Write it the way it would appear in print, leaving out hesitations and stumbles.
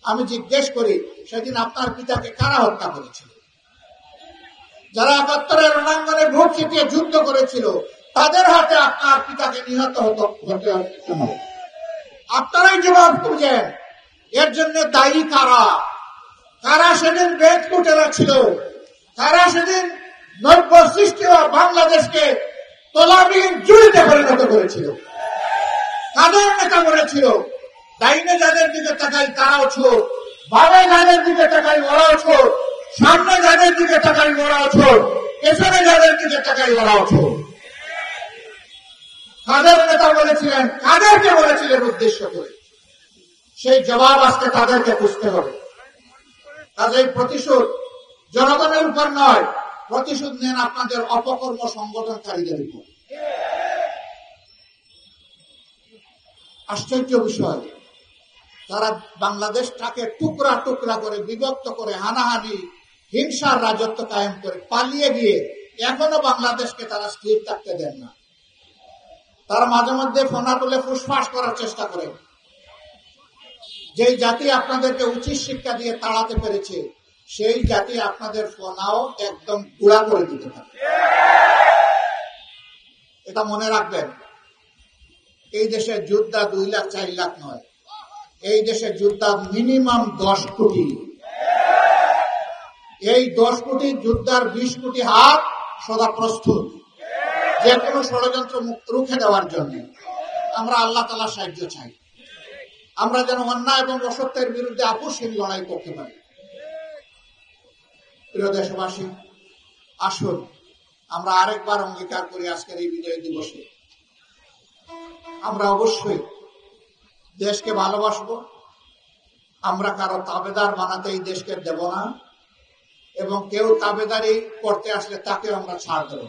আমি জিজ্ঞেস করি, সেদিন আপনার পিতাকে কারা হত্যা করেছিল? যারা ৭১-এর রণাঙ্গনে ভোট ছিটিয়ে যুদ্ধ করেছিল, তাদের হাতে আপনার পিতাকে নিহত হতে হবে। আপনারাই জবাব খুঁজেন, এর জন্য দায়ী কারা? কারা সেদিন বেদকুটেরা ছিল? কারা সেদিন নব্য সৃষ্টি হওয়া বাংলাদেশকে তোলাবিহীন জুড়িতে পরিণত করেছিল? কাদের নেতা বলেছিল? ডাইনে যাদের দিকে তাকাই তারাও ছোট, বামে যাদের দিকে তাকাই ওরাও ছোট, সামনে যাদের দিকে তাকাই ওরাও ছোট, পেছনে যাদের দিকে তাকাই ওরাও ছোট। কাদের নেতা বলেছিলেন? কাদেরকে বলেছিলেন উদ্দেশ্য করে? সেই জবাব আজকে তাদেরকে বুঝতে হবে। কাজেই প্রতিশোধ জনগণের উপর নয়, প্রতিশোধ নেন আপনাদের অপকর্ম সংগঠনকারীদের উপর। আশ্চর্য বিষয়, তারা বাংলাদেশটাকে টুকরা টুকরা করে বিভক্ত করে হানাহানি হিংসার রাজত্ব কায়েম করে পালিয়ে গিয়ে এখনো বাংলাদেশকে তারা স্থির থাকতে দেন না। তারা মাঝে মধ্যে ফোনা তুলে ফুসফাস করার চেষ্টা করে। যেই জাতি আপনাদেরকে উচিত শিক্ষা দিয়ে তাড়াতে পেরেছে, সেই জাতি আপনাদের ফোনাও একদম গুঁড়া করে দিতে পারে। এটা মনে রাখবেন। এই দেশের যোদ্ধা 2 লাখ 4 লাখ নয়, এই দেশের যোদ্ধা মিনিমাম 10 কোটি। এই 10 কোটি যোদ্ধার 20 কোটি হাত সদা প্রস্তুত যে কোনো ষড়যন্ত্র রুখে দেওয়ার জন্য। আমরা আল্লাহ তাআলার সাহায্য চাই, আমরা যেন অন্যায় এবং অসত্যের বিরুদ্ধে আপোষহীন লড়াই করতে পারি। প্রিয় দেশবাসী, আসুন আমরা আরেকবার অঙ্গীকার করি আজকের এই বিজয় দিবসে আমরা অবশ্যই দেশকে ভালোবাসবো। আমরা কারো তাবেদার বানাতে এই দেশকে দেব না, এবং কেউ তাবেদারি করতে আসলে তাকে আমরা ছাড় দেব।